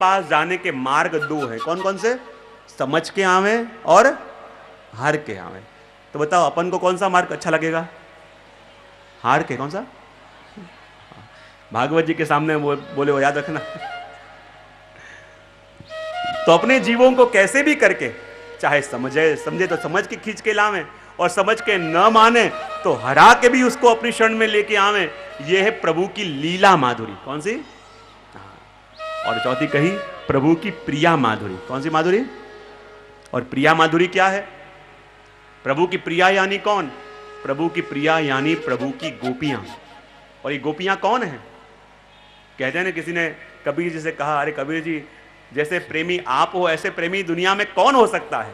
पास जाने के मार्ग दो हैं। कौन कौन से? समझ के आवे और हार के आवे। तो बताओ अपन को कौन सा मार्ग अच्छा लगेगा? हार के। कौन सा? भागवत जी के सामने बोले वो याद रखना। तो अपने जीवों को कैसे भी करके, चाहे समझे तो समझ के खींच के लावे, और समझ के न माने तो हरा के भी उसको अपनी शरण में लेके आवे। ये है प्रभु की लीला माधुरी। कौन सी? और चौथी कही प्रभु की प्रिया माधुरी। कौन सी माधुरी? और प्रिया माधुरी क्या है? प्रभु की प्रिया यानी कौन? प्रभु की प्रिया यानी प्रभु की गोपियां। और ये गोपियां कौन है? कहते हैं ना, किसी ने कबीर जी से कहा, अरे कबीर जी, जैसे प्रेमी आप हो ऐसे प्रेमी दुनिया में कौन हो सकता है?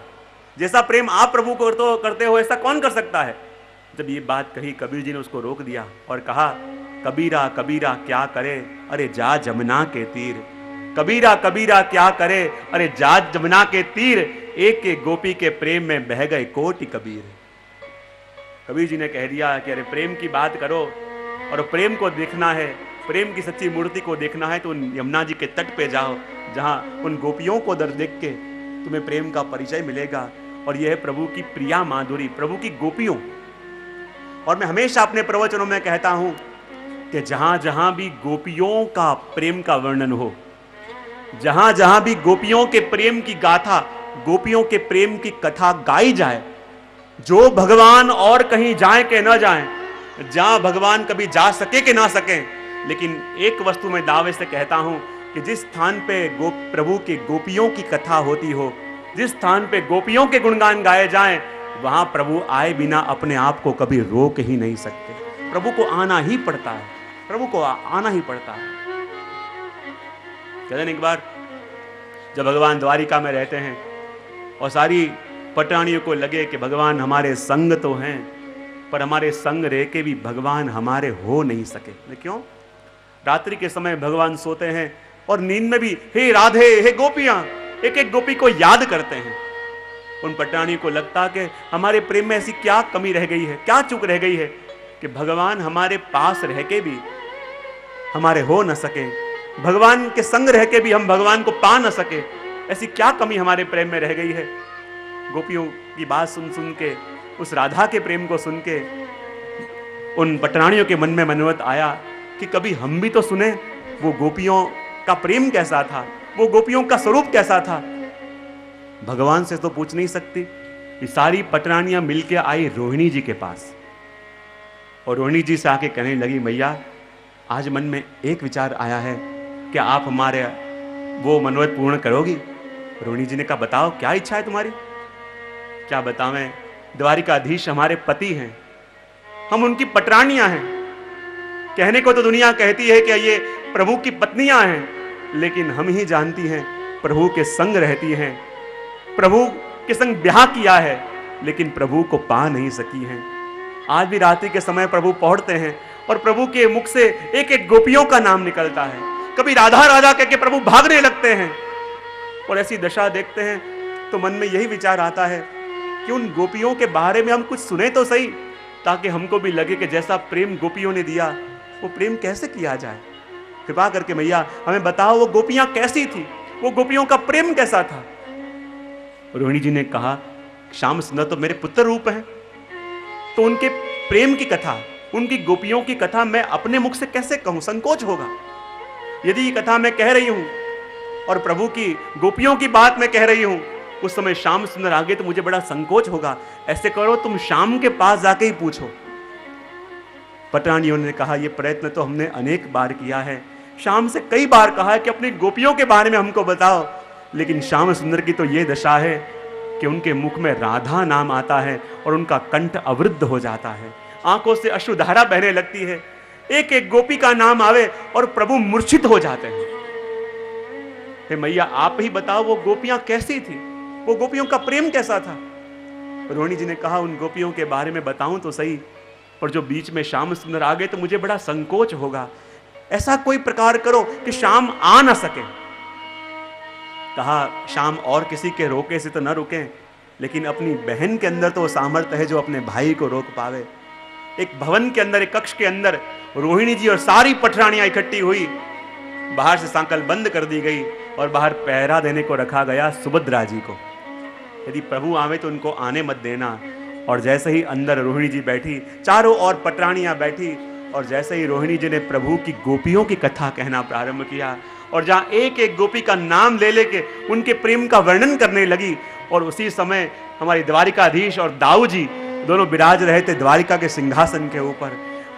जैसा प्रेम आप प्रभु को करते हो ऐसा कौन कर सकता है? जब ये बात कही, कबीर जी ने उसको रोक दिया और कहा, कबीरा कबीरा क्या करे, अरे जा जमुना के तीर। कबीरा कबीरा क्या करे, अरे जा जमुना के तीर। एक एक गोपी के प्रेम में बह गए कोटि कबीर। कबीर जी ने कह दिया कि अरे प्रेम की बात करो, और प्रेम को देखना है, प्रेम की सच्ची मूर्ति को देखना है तो यमुना जी के तट पे जाओ, जहां उन गोपियों को दर देख के तुम्हें प्रेम का परिचय मिलेगा। और यह है प्रभु की प्रिया माधुरी, प्रभु की गोपियों। और मैं हमेशा अपने प्रवचनों में कहता हूं कि जहां जहां भी गोपियों का प्रेम का वर्णन हो, जहां जहां भी गोपियों के प्रेम की गाथा, गोपियों के प्रेम की कथा गाई जाए, जो भगवान और कहीं जाए के न जाए, जहां भगवान कभी जा सके कि ना सके, लेकिन एक वस्तु मैं दावे से कहता हूं कि जिस स्थान पे प्रभु की गोपियों की कथा होती हो, जिस स्थान पे गोपियों के गुणगान गाए जाएं, वहां प्रभु आए बिना अपने आप को कभी रोक ही नहीं सकते। प्रभु को आना ही पड़ता है, प्रभु को आना ही पड़ता है। कहते हैं एक बार जब भगवान द्वारिका में रहते हैं और सारी पटरानियों को लगे कि भगवान हमारे संग तो हैं, पर हमारे संग रह के भी भगवान हमारे हो नहीं सके। क्यों? रात्रि के समय भगवान सोते हैं और नींद में भी हे राधे, हे गोपियां, एक एक गोपी को याद करते हैं। उन पटरानियों को लगता कि हमारे प्रेम में ऐसी क्या कमी रह गई है, क्या चूक रह गई है कि भगवान हमारे पास रह के भी हमारे हो न सके, भगवान के संग रह के भी हम भगवान को पा न सके। ऐसी क्या कमी हमारे प्रेम में रह गई है? गोपियों की बात सुन सुन के, उस राधा के प्रेम को सुन के उन पटरानियों के मन में मनोरथ आया कि कभी हम भी तो सुने वो गोपियों का प्रेम कैसा था, वो गोपियों का स्वरूप कैसा था। भगवान से तो पूछ नहीं सकती। ये सारी पटरानियां मिलके आई रोहिणी जी के पास, और रोहिणी जी से आके कहने लगी, मैया आज मन में एक विचार आया है, क्या आप हमारे वो मनोरथ पूर्ण करोगी? रोहिणी जी ने कहा, बताओ क्या इच्छा है तुम्हारी? क्या बतावें, द्वारिकाधीश हमारे पति हैं, हम उनकी पटरानियां हैं। कहने को तो दुनिया कहती है कि ये प्रभु की पत्नियां हैं, लेकिन हम ही जानती हैं प्रभु के संग रहती हैं, प्रभु के संग ब्याह किया है, लेकिन प्रभु को पा नहीं सकी हैं। आज भी रात्रि के समय प्रभु पहुंचते हैं और प्रभु के मुख से एक एक गोपियों का नाम निकलता है। कभी राधा राधा कह के प्रभु भागने लगते हैं, और ऐसी दशा देखते हैं तो मन में यही विचार आता है कि उन गोपियों के बारे में हम कुछ सुने तो सही, ताकि हमको भी लगे कि जैसा प्रेम गोपियों ने दिया वो प्रेम कैसे किया जाए। कृपा करके मैया हमें बताओ वो गोपियां कैसी थी, वो गोपियों का प्रेम कैसा था। रोहिणी जी ने कहा, श्याम सुंदर तो मेरे पुत्र रूप हैं, तो उनके प्रेम की कथा, उनकी गोपियों की कथा मैं अपने मुख से कैसे कहूं, संकोच होगा। यदि ये कथा मैं कह रही हूं और प्रभु की गोपियों की बात मैं कह रही हूं, उस समय श्याम सुंदर आगे तो मुझे बड़ा संकोच होगा। ऐसे करो तुम श्याम के पास जाके ही पूछो। पटरानियों ने कहा, यह प्रयत्न तो हमने अनेक बार किया है, श्याम से कई बार कहा है कि अपनी गोपियों के बारे में हमको बताओ, लेकिन श्याम सुंदर की तो यह दशा है कि उनके मुख में राधा नाम आता है और उनका कंठ अवरुद्ध हो जाता है, आंखों से अश्रुधारा बहने लगती है। एक एक गोपी का नाम आवे और प्रभु मूर्छित हो जाते हैं। हे मैया आप ही बताओ वो गोपियां कैसी थी, वो गोपियों का प्रेम कैसा था। रोहिणी जी ने कहा, उन गोपियों के बारे में बताऊं तो सही, पर जो बीच में श्याम सुंदर आ गए तो मुझे बड़ा संकोच होगा। ऐसा कोई प्रकार करो कि श्याम आ ना सके। कहा, श्याम और किसी के रोके से तो न रुके, लेकिन अपनी बहन के अंदर तो वो सामर्थ्य है जो अपने भाई को रोक पावे। एक भवन के अंदर, एक कक्ष के अंदर रोहिणी जी और सारी पटरानियां इकट्ठी हुई, बाहर से सांकल बंद कर दी गई, और बाहर पहरा देने को रखा गया सुभद्रा जी को। यदि प्रभु आवे तो उनको आने मत देना। और जैसे ही अंदर रोहिणी जी बैठी, चारों ओर पटरानियां बैठी, और जैसे ही रोहिणी जी ने प्रभु की गोपियों की कथा कहना प्रारंभ किया, और जहां एक एक गोपी का नाम ले लेके उनके प्रेम का वर्णन करने लगी, और उसी समय हमारी द्वारिकाधीश और दाऊ जी दोनों विराज रहे थे द्वारिका के सिंहासन के ऊपर।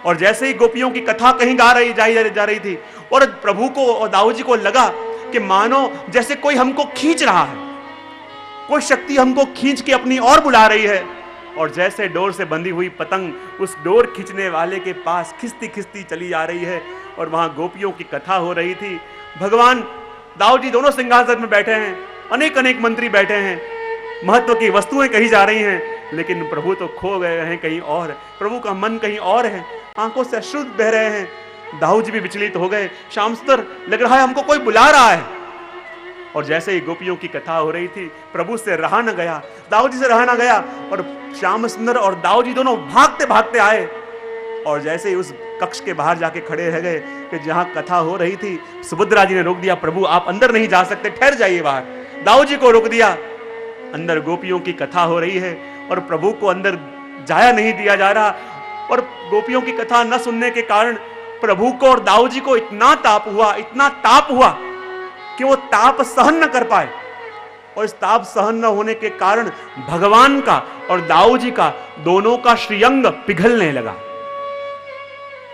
और जैसे ही गोपियों की कथा कहीं जा रही थी, और प्रभु को और दाऊ जी को लगा कि मानो जैसे कोई हमको खींच रहा है, कोई शक्ति हमको खींच के अपनी ओर बुला रही है। और जैसे डोर से बंधी हुई पतंग उस डोर खींचने वाले के पास खिसती खिसती चली आ रही है, और वहां गोपियों की कथा हो रही थी। भगवान दाऊ जी दोनों सिंहासन में बैठे हैं, अनेक अनेक मंत्री बैठे हैं, महत्व की वस्तुएं कही जा रही हैं, लेकिन प्रभु तो खो गए हैं कहीं और, प्रभु का मन कहीं और है, आंखों से अश्रु बह रहे हैं। दाऊ जी भी विचलित हो गए, श्याम सुंदर लग रहा है हमको कोई बुला रहा है। और जैसे ही गोपियों की कथा हो रही थी, प्रभु से रहा न गया, दाऊ जी से रहा न गया, और श्याम सुंदर और दाऊ जी दोनों भागते भागते आए, और जैसे ही उस कक्ष के बाहर जाके खड़े रह गए कि जहां कथा हो रही थी, सुभद्रा जी ने रोक दिया, प्रभु आप अंदर नहीं जा सकते, ठहर जाइए बाहर। दाऊ जी को रोक दिया। अंदर गोपियों की कथा हो रही है और प्रभु को अंदर जाया नहीं दिया जा रहा, और गोपियों की कथा न सुनने के कारण प्रभु को और दाऊ जी को इतना ताप हुआ कि वो ताप सहन न कर पाए, और इस ताप सहन न होने के कारण भगवान का और दाऊ जी का दोनों का श्रीअंग पिघलने लगा,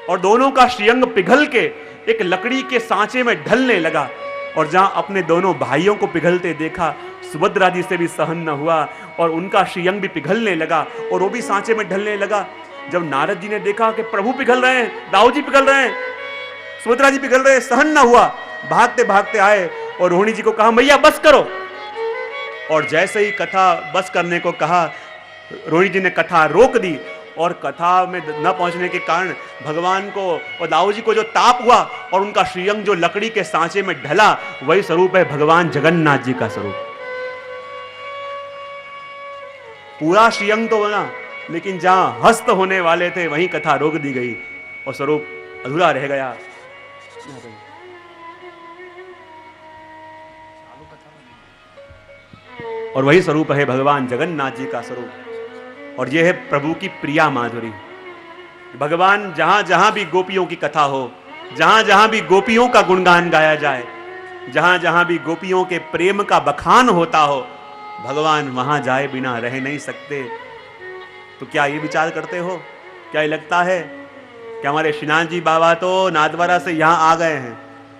और दोनों का श्रीअंग पिघल के एक लकड़ी के सांचे में ढलने लगा। और जहां अपने दोनों भाइयों को पिघलते देखा, सुभद्रा जी से भी सहन न हुआ और उनका श्रीअंग भी पिघलने लगा और वो भी सांचे में ढलने लगा। जब नारद जी ने देखा कि प्रभु पिघल रहे हैं, दाऊ जी पिघल रहे हैं, सुभद्रा जी पिघल रहे हैं, सहन न हुआ, भागते भागते आए और रोहिणी जी को कहा मैया बस करो। और जैसे ही कथा बस करने को कहा, रोहिणी जी ने कथा रोक दी, और कथा में न पहुंचने के कारण भगवान को और दाऊ जी को जो ताप हुआ और उनका श्रीअंग जो लकड़ी के सांचे में ढला, वही स्वरूप है भगवान जगन्नाथ जी का स्वरूप। पूरा श्रीअंग तो बना, लेकिन जहां हस्त होने वाले थे वहीं कथा रोक दी गई और स्वरूप अधूरा रह गया। और वही स्वरूप है भगवान जगन्नाथ जी का स्वरूप, और यह है प्रभु की प्रिया माधुरी। भगवान जहां जहां भी गोपियों की कथा हो, जहां जहां भी गोपियों का गुणगान गाया जाए, जहां जहां भी गोपियों के प्रेम का बखान होता हो, भगवान वहां जाए बिना रह नहीं सकते। तो क्या ये विचार करते हो, क्या ये लगता है कि हमारे श्रीनाथ जी बाबा तो नाथद्वारा से यहाँ आ गए हैं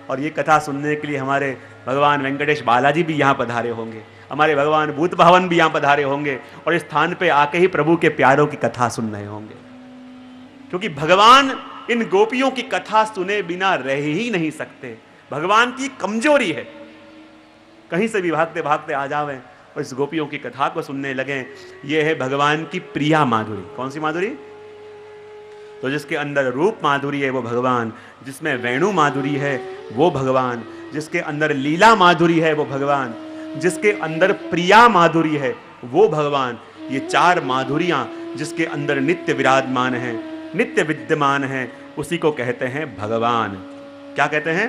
और ये कथा सुनने के लिए हमारे भगवान वेंकटेश बालाजी भी यहाँ पधारे होंगे, हमारे भगवान भूत भवन भी यहाँ पधारे होंगे और इस स्थान पे आके ही प्रभु के प्यारों की कथा सुन रहे होंगे, क्योंकि भगवान इन गोपियों की कथा सुने बिना रह ही नहीं सकते। भगवान की कमजोरी है, कहीं से भी भागते भागते आ जावें और इस गोपियों की कथा को सुनने लगे। ये है भगवान की प्रिया माधुरी। कौन सी माधुरी? तो जिसके अंदर रूप माधुरी है वो भगवान, जिसमें वेणु माधुरी है वो भगवान, जिसके अंदर लीला माधुरी है वो भगवान, जिसके अंदर प्रिया माधुरी है वो भगवान। ये चार माधुरियां जिसके अंदर नित्य विराजमान है, नित्य विद्यमान है, उसी को कहते हैं भगवान। क्या कहते हैं?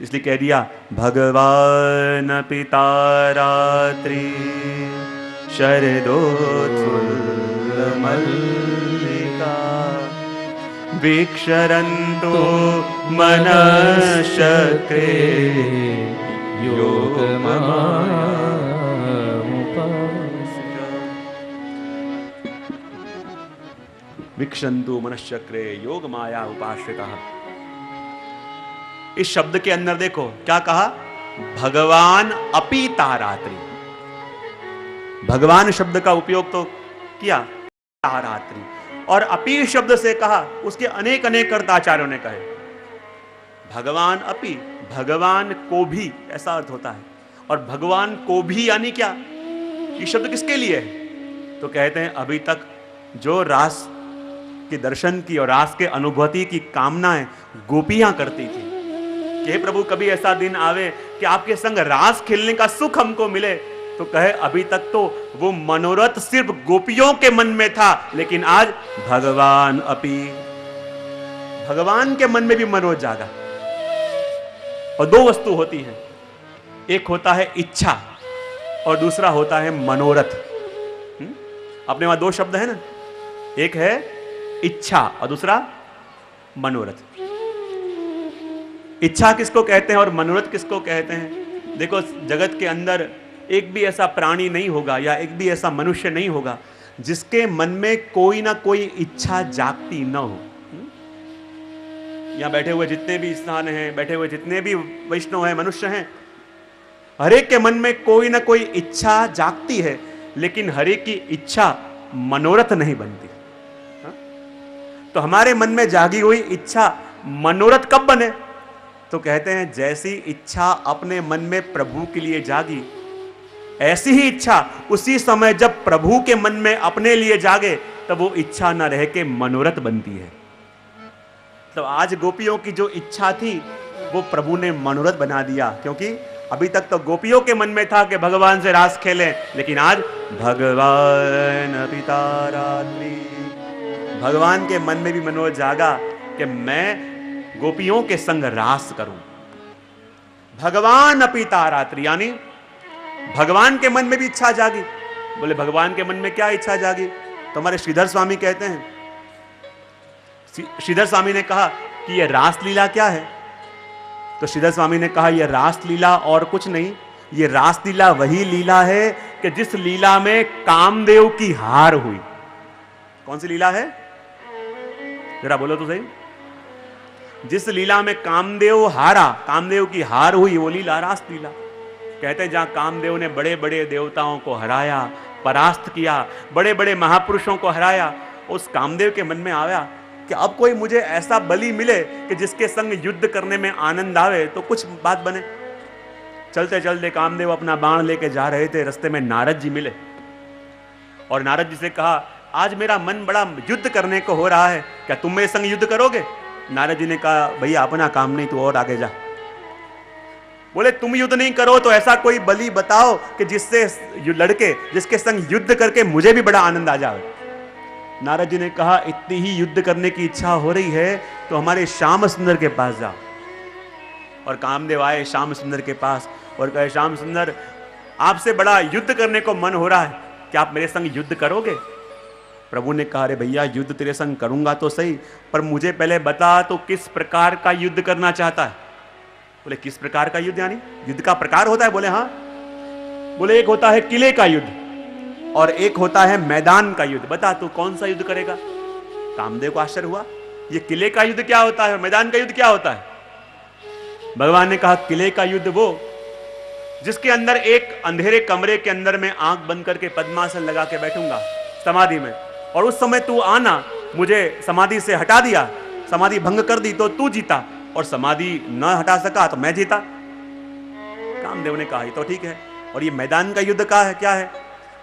इसलिए कह दिया भगवान पिता रात्रि शरदोत्फुल्ल मल्लिका वीक्षरन्तो मनश्चक्रे योगमामुपास्या। वीक्षन्तु मनश्चक्रे योगमाया उपाश्रितः। इस शब्द के अंदर देखो क्या कहा, भगवान अपि तारात्रि। भगवान शब्द का उपयोग तो किया तारात्रि, और अपि शब्द से कहा, उसके अनेक अनेक अर्थ आचार्यों ने कहे। भगवान अपि, भगवान को भी, ऐसा अर्थ होता है। और भगवान को भी यानी क्या? ये शब्द किसके लिए है? तो कहते हैं अभी तक जो रास के दर्शन की और रास के अनुभूति की कामनाएं गोपियां करती थी कि प्रभु कभी ऐसा दिन आवे कि आपके संग रास खेलने का सुख हमको मिले, तो कहे अभी तक तो वो मनोरथ सिर्फ गोपियों के मन में था, लेकिन आज भगवान अपि, भगवान के मन में भी मनोरथ जागा। और दो वस्तु होती हैं, एक होता है इच्छा और दूसरा होता है मनोरथ। अपने वहां दो शब्द है ना, एक है इच्छा और दूसरा मनोरथ। इच्छा किसको कहते हैं और मनोरथ किसको कहते हैं? देखो, जगत के अंदर एक भी ऐसा प्राणी नहीं होगा या एक भी ऐसा मनुष्य नहीं होगा जिसके मन में कोई ना कोई इच्छा जागती न हो। यहां बैठे हुए जितने भी स्थान हैं, बैठे हुए जितने भी वैष्णव हैं, मनुष्य हैं, हरेक के मन में कोई ना कोई इच्छा जागती है, लेकिन हरेक की इच्छा मनोरथ नहीं बनती। तो हमारे मन में जागी हुई इच्छा मनोरथ कब बने? तो कहते हैं जैसी इच्छा अपने मन में प्रभु के लिए जागी, ऐसी ही इच्छा उसी समय जब प्रभु के मन में अपने लिए जागे तब वो इच्छा न रह के मनोरथ बनती है। तो आज गोपियों की जो इच्छा थी वो प्रभु ने मनोरथ बना दिया, क्योंकि अभी तक तो गोपियों के मन में था कि भगवान से रास खेलें, लेकिन आज भगवान पिता रात्रि, भगवान के मन में भी मनोरथ जागा कि मैं गोपियों के संग रास करूं। भगवान पिता रात्रि यानी भगवान के मन में भी इच्छा जागी। बोले भगवान के मन में क्या इच्छा जागी? तो हमारे श्रीधर स्वामी कहते हैं, श्रीधर स्वामी ने कहा कि यह रास लीला क्या है? तो श्रीधर स्वामी ने कहा यह रास लीला और कुछ नहीं, यह रास लीला वही लीला है कि जिस लीला में कामदेव की हार हुई। कौन सी लीला है? जरा बोलो तो सही। जिस लीला में कामदेव हारा, कामदेव की हार हुई, वो लीला रास लीला। कहते हैं जहां कामदेव ने बड़े बड़े देवताओं को हराया, परास्त किया, बड़े बड़े महापुरुषों को हराया, उस कामदेव के मन में आया कि अब कोई मुझे ऐसा बलि मिले कि जिसके संग युद्ध करने में आनंद आवे, तो कुछ बात बने। चलते चलते कामदेव अपना बाण लेके जा रहे थे, रास्ते में नारद जी मिले और नारद जी से कहा आज मेरा मन बड़ा युद्ध करने को हो रहा है, क्या तुम मेरे संग युद्ध करोगे? नारद जी ने कहा भैया अपना काम नहीं, तू और आगे जा। बोले तुम युद्ध नहीं करो तो ऐसा कोई बलि बताओ कि जिससे लड़के, जिसके संग युद्ध करके मुझे भी बड़ा आनंद आ जाए। नारद जी ने कहा इतनी ही युद्ध करने की इच्छा हो रही है तो हमारे श्याम सुंदर के पास जाओ। और कामदेव आए श्याम सुंदर के पास और कहे श्याम सुंदर आपसे बड़ा युद्ध करने को मन हो रहा है, क्या आप मेरे संग युद्ध करोगे? प्रभु ने कहा अरे भैया युद्ध तेरे संग करूंगा तो सही, पर मुझे पहले बता तो किस प्रकार का युद्ध करना चाहता है? बोले किस प्रकार का युद्ध? यानी युद्ध का प्रकार होता है? बोले हाँ। बोले एक होता है किले का युद्ध और एक होता है मैदान का युद्ध, बता तू कौन सा युद्ध करेगा? कामदेव को आश्चर्य हुआ, ये किले का युद्ध क्या होता है, मैदान का युद्ध क्या होता है? भगवान ने कहा किले का युद्ध वो जिसके अंदर एक अंधेरे कमरे के अंदर में आंख बंद करके पद्मासन लगा के बैठूंगा समाधि में, और उस समय तू आना, मुझे समाधि से हटा दिया, समाधि भंग कर दी तो तू जीता, और समाधि न हटा सका तो मैं जीता। कामदेव ने कहा ये तो ठीक है, और ये मैदान का युद्ध का है क्या है?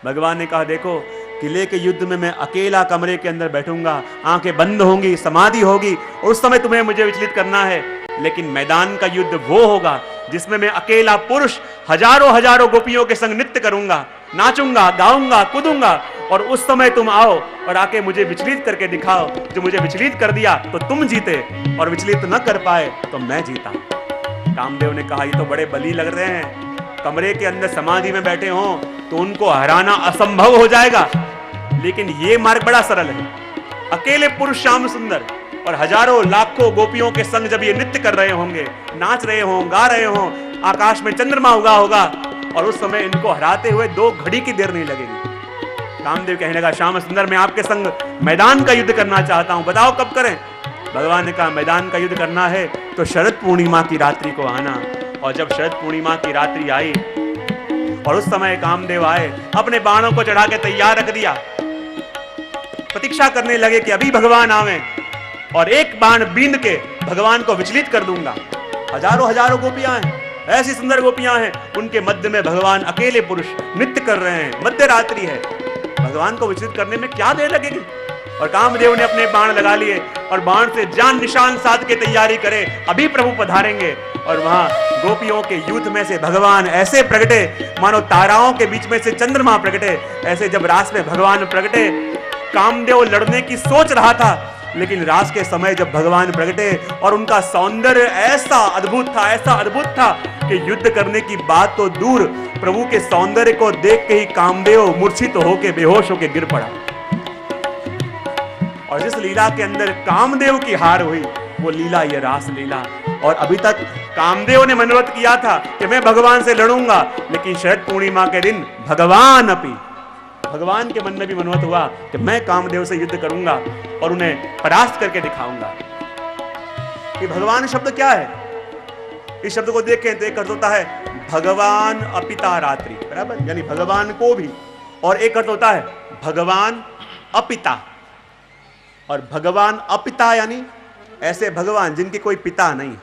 भगवान ने कहा देखो किले के युद्ध में मैं अकेला कमरे के अंदर बैठूंगा, आंखें बंद होंगी, समाधि होगी, और उस समय तुम्हें मुझे विचलित करना है। लेकिन मैदान का युद्ध वो होगा जिसमें मैं अकेला पुरुष हजारों हजारों गोपियों के संग नृत्य करूंगा, नाचूंगा, गाऊंगा, कूदूंगा, और उस समय तुम आओ और आके मुझे विचलित करके दिखाओ। जो मुझे विचलित कर दिया तो तुम जीते, और विचलित न कर पाए तो मैं जीता। कामदेव ने कहा ये तो बड़े बली लग रहे हैं, कमरे के अंदर समाधि में बैठे हों तो उनको हराना असंभव हो जाएगा, लेकिन ये मार्ग बड़ा सरल है। अकेले पुरुष श्याम सुंदर और हजारों लाखों गोपियों के संग जब ये नृत्य कर रहे होंगे, नाच रहे हों, गा रहे हों, आकाश में चंद्रमा उगा होगा, और उस समय इनको हराते हुए 2 घड़ी की देर नहीं लगेगी। कामदेव कहने लगा श्याम सुंदर मैं आपके संग मैदान का युद्ध करना चाहता हूं, बताओ कब करें? भगवान ने कहा मैदान का युद्ध करना है तो शरद पूर्णिमा की रात्रि को आना। और जब शरद पूर्णिमा की रात्रि आई और उस समय कामदेव आए, अपने बाणों को चढ़ा के तैयार रख दिया, प्रतीक्षा करने लगे कि अभी भगवान आवे और एक बाण बींद के भगवान को विचलित कर दूंगा। हजारों हजारों गोपियां हैं, ऐसी सुंदर गोपियां हैं, उनके मध्य में भगवान अकेले पुरुष नृत्य कर रहे हैं, मध्य रात्रि है, भगवान को विचलित करने में क्या देर लगेगी? और कामदेव ने अपने बाण लगा लिए और बाण से जान निशान साध के तैयारी करे, अभी प्रभु पधारेंगे। और वहां गोपियों के यूथ में से भगवान ऐसे प्रगटे मानो ताराओं के बीच में से चंद्रमा प्रगटे। ऐसे जब रास में भगवान प्रगटे, कामदेव लड़ने की सोच रहा था लेकिन रास के समय जब भगवान प्रगटे और उनका सौंदर्य ऐसा अद्भुत था कि युद्ध करने की बात तो दूर, प्रभु के सौंदर्य को देख के ही कामदेव मूर्छित होके बेहोश होके गिर पड़ा। और जिस लीला के अंदर कामदेव की हार हुई वो लीला ये रास लीला। और अभी तक कामदेव ने मनोरथ किया था कि मैं भगवान से लड़ूंगा, लेकिन शरद पूर्णिमा के दिन भगवान के मन में भी मनोरथ हुआ कि मैं कामदेव से युद्ध करूंगा और उन्हें परास्त करके दिखाऊंगा। ये भगवान शब्द क्या है? इस शब्द को देखें तो एक अर्थ होता है भगवान अपिता रात्रि, बराबर, यानी भगवान को भी, और एक अर्थ होता है भगवान अपिता। और भगवान अपिता यानी ऐसे भगवान जिनके कोई पिता नहीं,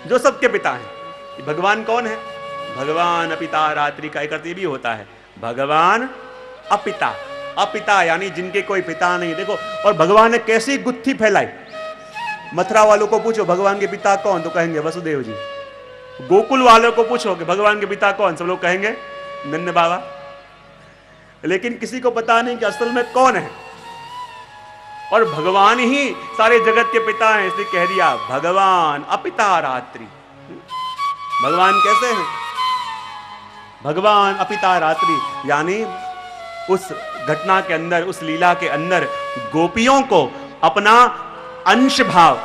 जो सबके पिता हैं। भगवान कौन है? भगवान अपिता रात्रि का एक अर्थ ये भी होता है भगवान अपिता। अपिता यानी जिनके कोई पिता नहीं। देखो, और भगवान ने कैसी गुत्थी फैलाई। मथुरा वालों को पूछो भगवान के पिता कौन, तो कहेंगे वसुदेव जी। गोकुल वालों को पूछो कि भगवान के पिता कौन, सब लोग कहेंगे नन्द बाबा। लेकिन किसी को पता नहीं कि असल में कौन है। और भगवान ही सारे जगत के पिता हैं, इसलिए कह दिया भगवान अपिता रात्रि। भगवान कैसे हैं? भगवान अपिता रात्रि यानी उस घटना के अंदर, उस लीला के अंदर गोपियों को अपना अंश भाव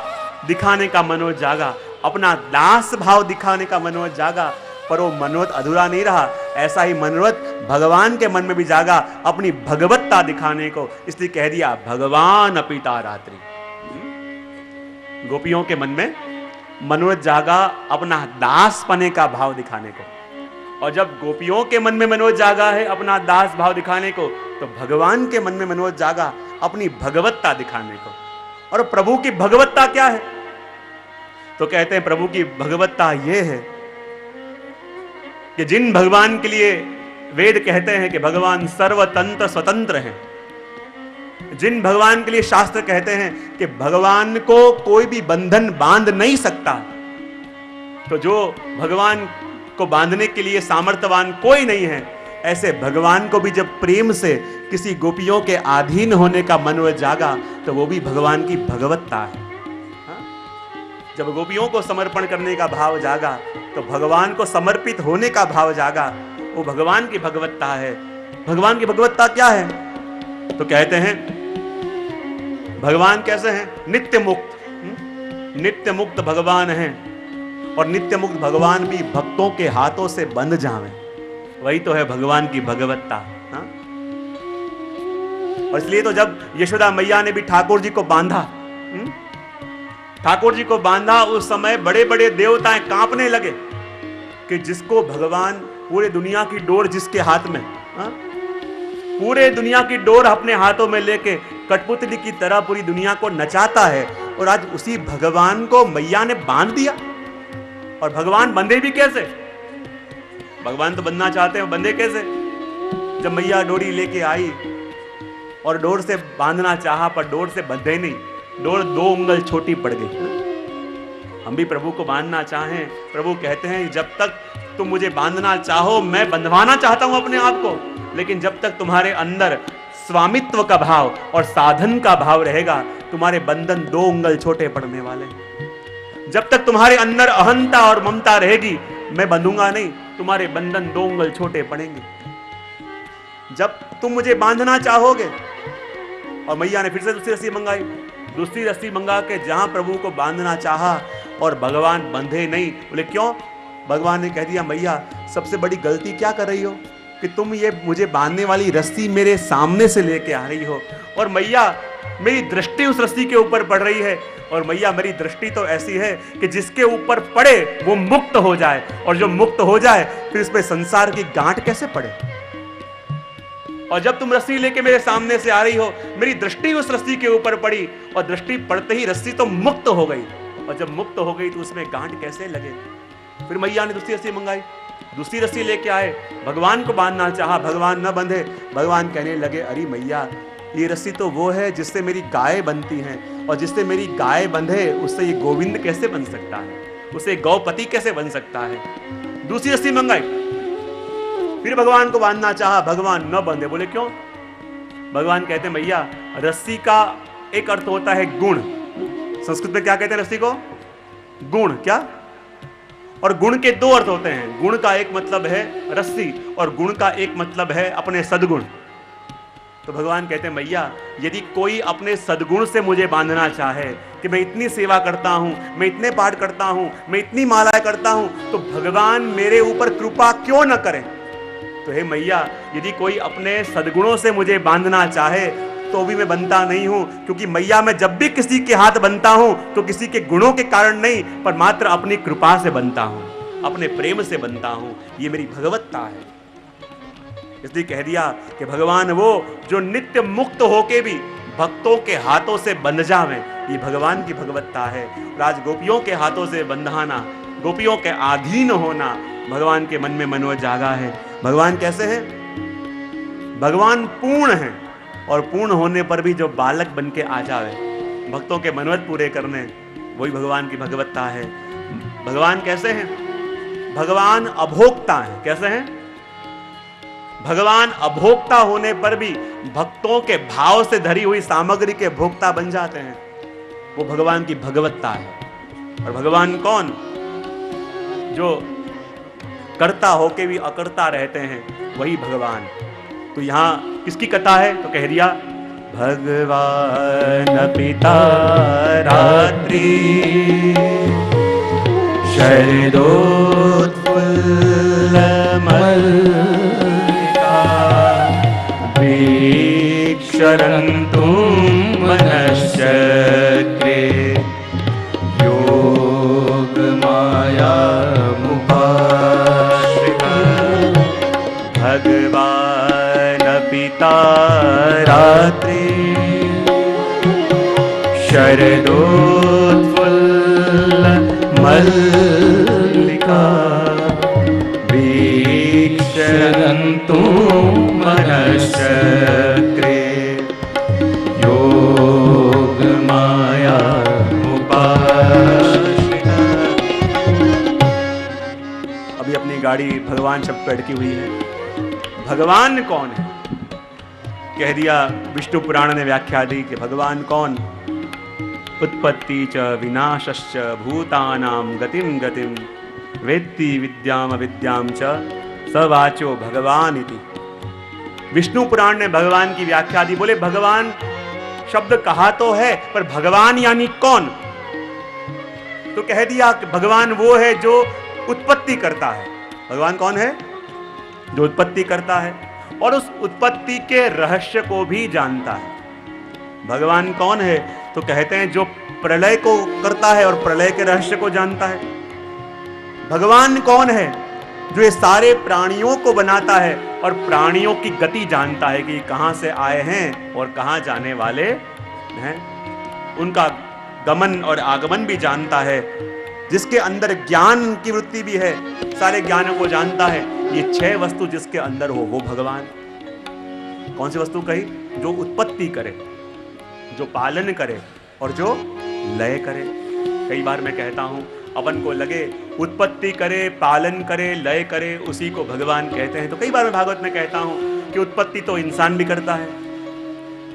दिखाने का मनोज जागा, अपना दास भाव दिखाने का मनोज जागा। पर वो मनोरथ अधूरा नहीं रहा, ऐसा ही मनोरथ भगवान के मन में भी जागा अपनी भगवत्ता दिखाने को, इसलिए कह दिया भगवान अपिता रात्रि। गोपियों के मन में मनोरथ जागा अपना दास पने का भाव दिखाने को। और जब गोपियों के मन में मनोरथ जागा है अपना दास भाव दिखाने को, तो भगवान के मन में मनोरथ जागा अपनी भगवत्ता दिखाने को। और प्रभु की भगवत्ता क्या है? तो कहते हैं प्रभु की भगवत्ता यह है कि जिन भगवान के लिए वेद कहते हैं कि भगवान सर्वतंत्र स्वतंत्र हैं, जिन भगवान के लिए शास्त्र कहते हैं कि भगवान को कोई भी बंधन बांध नहीं सकता, तो जो भगवान को बांधने के लिए सामर्थ्यवान कोई नहीं है, ऐसे भगवान को भी जब प्रेम से किसी गोपियों के अधीन होने का मनोरथ जागा, तो वो भी भगवान की भगवत्ता है। जब गोपियों को समर्पण करने का भाव जागा, तो भगवान को समर्पित होने का भाव जागा, वो भगवान की भगवत्ता है। भगवान की भगवत्ता क्या है? तो कहते हैं भगवान कैसे हैं? नित्य मुक्त। नित्य मुक्त भगवान हैं। और नित्य मुक्त भगवान भी भक्तों के हाथों से बंध जावे, वही तो है भगवान की भगवत्ता। और इसलिए तो जब यशोदा मैया ने भी ठाकुर जी को बांधा, ठाकुर जी को बांधा, उस समय बड़े बड़े देवताएं कांपने लगे कि जिसको भगवान पूरे दुनिया की डोर जिसके हाथ में, पूरे दुनिया की डोर अपने हाथों में लेके कठपुतली की तरह पूरी दुनिया को नचाता है, और आज उसी भगवान को मैया ने बांध दिया। और भगवान बंधे भी कैसे? भगवान तो बंधना चाहते हैं, बंधे कैसे? जब मैया डोरी लेके आई और डोर से बांधना चाहा, पर डोर से बंधे नहीं, डोर 2 उंगल छोटी पड़ गई। हम भी प्रभु को बांधना चाहें, प्रभु कहते हैं जब तक तुम मुझे बांधना चाहो, मैं बंधवाना चाहता हूं अपने आप को, लेकिन जब तक तुम्हारे अंदर स्वामित्व का भाव और साधन का भाव रहेगा, तुम्हारे बंधन 2 उंगल छोटे पड़ने वाले। जब तक तुम्हारे अंदर अहंता और ममता रहेगी, मैं बंधूंगा नहीं, तुम्हारे बंधन 2 उंगल छोटे पड़ेंगे। जब तुम मुझे बांधना चाहोगे, और मैया ने फिर से दूसरी रस्सी मंगाई, दूसरी रस्सी मंगा के जहां प्रभु को बांधना चाहा और भगवान बंधे नहीं। बोले क्यों? भगवान ने कह दिया मैया सबसे बड़ी गलती क्या कर रही हो कि तुम ये मुझे बांधने वाली रस्सी मेरे सामने से लेके आ रही हो, और मैया मेरी दृष्टि उस रस्सी के ऊपर पड़ रही है, और मैया मेरी दृष्टि तो ऐसी है कि जिसके ऊपर पड़े वो मुक्त हो जाए, और जो मुक्त हो जाए फिर इसमें संसार की गांठ कैसे पड़े। और जब तुम रस्सी लेके मेरे सामने से आ रही हो, मेरी दृष्टि उस रस्सी के ऊपर पड़ी, और दृष्टि पड़ते ही रस्सी तो मुक्त हो गई, और जब मुक्त हो गई तो उसमें गांठ कैसे लगे। फिर मैया ने दूसरी रस्सी मंगाई, दूसरी रस्सी लेके आए, भगवान को बांधना चाहा, भगवान न बंधे। भगवान कहने लगे अरे मैया ये रस्सी तो वो है जिससे मेरी गाय बनती हैं, और जिससे मेरी गाय बंधे उससे ये गोविंद कैसे बन सकता है, उससे गौपति कैसे बन सकता है। दूसरी रस्सी मंगाई, फिर भगवान को बांधना चाहा, भगवान न बंधे। बोले क्यों? भगवान कहते मैया रस्सी का एक अर्थ होता है गुण। संस्कृत में क्या कहते हैं रस्सी को? गुण। क्या? और गुण के दो अर्थ होते हैं। गुण का एक मतलब है रस्सी और गुण का एक मतलब है अपने सद्गुण। तो भगवान कहते हैं मैया, यदि कोई अपने सद्गुण से मुझे बांधना चाहे कि मैं इतनी सेवा करता हूं, मैं इतने पाठ करता हूं, मैं इतनी मालाएं करता हूं, तो भगवान मेरे ऊपर कृपा क्यों न करें? तो हे मैया, यदि कोई अपने सद्गुणों से मुझे बांधना चाहे तो भी मैं बनता नहीं हूं, क्योंकि मैया मैं जब भी किसी के हाथ बनता हूं तो किसी के गुणों के कारण नहीं, पर मात्र अपनी कृपा से बनता हूं, अपने प्रेम से बनता हूं। ये मेरी भगवत्ता है। इसलिए कह दिया कि भगवान वो जो नित्य मुक्त होके भी भक्तों के हाथों से बंध जावे, ये भगवान की भगवत्ता है। राज गोपियों के हाथों से बंधाना, गोपियों के अधीन होना भगवान के मन में मनोज जागा है। भगवान कैसे हैं? भगवान पूर्ण हैं और पूर्ण होने पर भी जो बालक बन के आ जावे, भक्तों के मनोरथ पूरे करने, वही भगवान की भगवत्ता है। भगवान कैसे हैं? भगवान अभोक्ता हैं। कैसे हैं? भगवान अभोक्ता होने पर भी भक्तों के भाव से धरी हुई सामग्री के भोक्ता बन जाते हैं। वो भगवान की भगवत्ता है। और भगवान कौन? जो करता होके भी अकर्ता रहते हैं, वही भगवान। तो यहां किसकी कथा है? तो कह दिया भगवान पिता रात्रि शरदोत्फुल्ल मल्लिका वीक्षरन्तु मनश्चक्रे योगमाया मुपाश्रिता। भगवान पिता रात्रि शरदोत्फुल्ल मल्लिका वीक्षरन्तु मनश्चक्रे योगमाया मुपाश्रिता। अभी अपनी गाड़ी भगवान शब्द पे अटकी हुई है। भगवान कौन है? कह दिया, विष्णु पुराण ने व्याख्या दी कि भगवान कौन? उत्पत्ति च विनाशश्च भूतानां गतिम गतिम वेत्ति विद्याम अविद्याम च स वाचो भगवान इति। विष्णु पुराण ने भगवान की व्याख्या दी। बोले भगवान शब्द कहा तो है, पर भगवान यानी कौन? तो कह दिया कि भगवान वो है जो उत्पत्ति करता है। भगवान कौन है? जो उत्पत्ति करता है और उस उत्पत्ति के रहस्य को भी जानता है। भगवान कौन है? तो कहते हैं जो प्रलय को करता है और प्रलय के रहस्य को जानता है। भगवान कौन है? जो ये सारे प्राणियों को बनाता है और प्राणियों की गति जानता है कि कहां से आए हैं और कहां जाने वाले हैं। उनका गमन और आगमन भी जानता है। जिसके अंदर ज्ञान की वृत्ति भी है, सारे ज्ञानों को जानता है। ये 6 वस्तु जिसके अंदर हो वो भगवान। कौन सी वस्तु कही? जो उत्पत्ति करे, जो पालन करे और जो लय करे। कई बार मैं कहता हूं, अपन को लगे उत्पत्ति करे, पालन करे, लय करे, उसी को भगवान कहते हैं। तो कई बार मैं भागवत में कहता हूं कि उत्पत्ति तो इंसान भी करता है,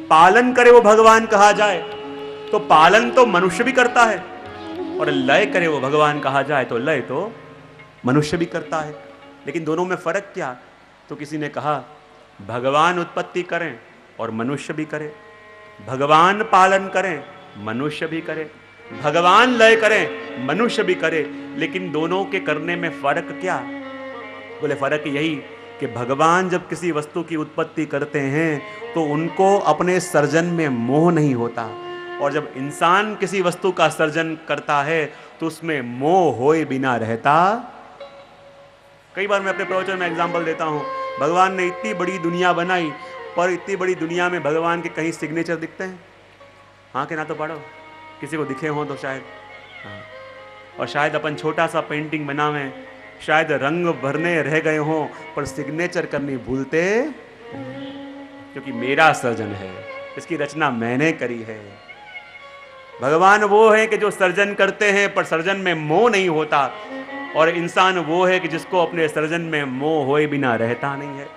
पालन करे वो भगवान कहा जाए तो पालन तो मनुष्य भी करता है, और लय करे वो भगवान कहा जाए तो लय तो मनुष्य भी करता है। लेकिन दोनों में फर्क क्या? तो किसी ने कहा भगवान उत्पत्ति करें और मनुष्य भी करे, भगवान पालन करें मनुष्य भी करे, भगवान लय करें मनुष्य भी करे। लेकिन दोनों के करने में फर्क क्या? बोले फर्क यही कि भगवान जब किसी वस्तु की उत्पत्ति करते हैं तो उनको अपने सर्जन में मोह नहीं होता, और जब इंसान किसी वस्तु का सर्जन करता है तो उसमें मोह होए बिना रहता। कई बार मैं अपने प्रवचन में एग्जाम्पल देता हूं, भगवान ने इतनी बड़ी दुनिया बनाई, पर इतनी बड़ी दुनिया में भगवान के कहीं सिग्नेचर दिखते हैं? हाँ के ना तो पढ़ो, किसी को दिखे हों तो शायद। हाँ। और शायद अपन छोटा सा पेंटिंग बनावें, शायद रंग भरने रह गए हों, पर सिग्नेचर करनी भूलते, क्योंकि मेरा सर्जन है, इसकी रचना मैंने करी है। भगवान वो है कि जो सर्जन करते हैं पर सर्जन में मोह नहीं होता, और इंसान वो है कि जिसको अपने सर्जन में मोह होए बिना रहता नहीं है।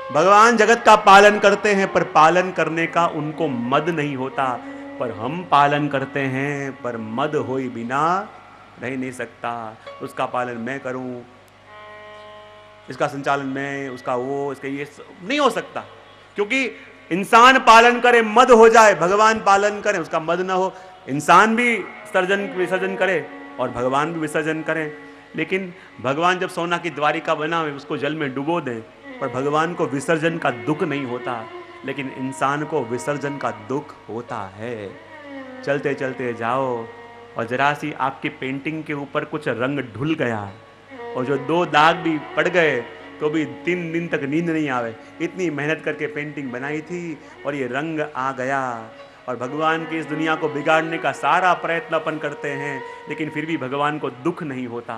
भगवान जगत का पालन करते हैं पर पालन करने का उनको मद नहीं होता, पर हम पालन करते हैं पर मद होई बिना रह नहीं सकता। उसका पालन मैं करूं, इसका संचालन मैं, उसका वो, इसका ये नहीं हो सकता, क्योंकि इंसान पालन करे मद हो जाए, भगवान पालन करे उसका मद ना हो। इंसान भी सर्जन विसर्जन करे और भगवान भी विसर्जन करें, लेकिन भगवान जब सोना की द्वारिका बनावे उसको जल में डुबो दें, पर भगवान को विसर्जन का दुख नहीं होता, लेकिन इंसान को विसर्जन का दुख होता है। चलते चलते जाओ और जरा सी आपकी पेंटिंग के ऊपर कुछ रंग ढुल गया और जो 2 दाग भी पड़ गए तो भी 3 दिन तक नींद नहीं आवे, इतनी मेहनत करके पेंटिंग बनाई थी और ये रंग आ गया। और भगवान की इस दुनिया को बिगाड़ने का सारा प्रयत्न अपन करते हैं, लेकिन फिर भी भगवान को दुख नहीं होता।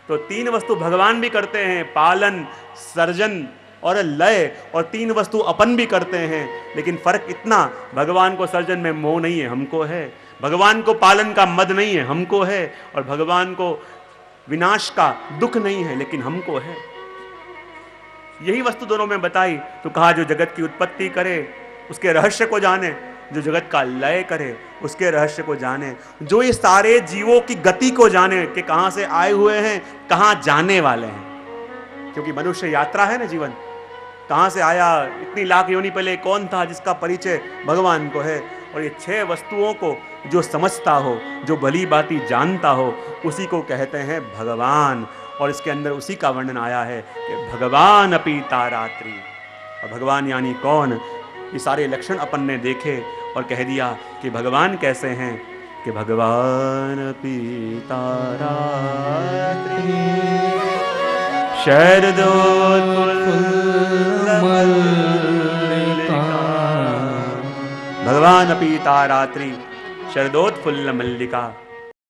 तो 3 वस्तु भगवान भी करते हैं, पालन, सर्जन और लय, और 3 वस्तु अपन भी करते हैं, लेकिन फर्क इतना, भगवान को सर्जन में मोह नहीं है, हमको है। भगवान को पालन का मद नहीं है, हमको है। और भगवान को विनाश का दुख नहीं है, लेकिन हमको है। यही वस्तु दोनों में बताई। तो कहा जो जगत की उत्पत्ति करे उसके रहस्य को जाने, जो जगत का लय करे उसके रहस्य को जाने, जो ये सारे जीवों की गति को जाने कि कहां से आए हुए हैं, कहां जाने वाले हैं। क्योंकि मनुष्य यात्रा है ना जीवन, कहां से आया, इतनी लाख योनि पहले कौन था, जिसका परिचय भगवान को है। और ये 6 वस्तुओं को जो समझता हो, जो भली बाती जानता हो, उसी को कहते हैं भगवान। और इसके अंदर उसी का वर्णन आया है कि भगवान अपि तारात्रि। और भगवान यानी कौन, ये सारे लक्षण अपन ने देखे और कह दिया कि भगवान कैसे हैं, कि भगवान अपि तारात्रि शरदोत्फुल्ल मल्लिका। भगवान अपि तारात्रि शरदोत्फुल्ल मल्लिका।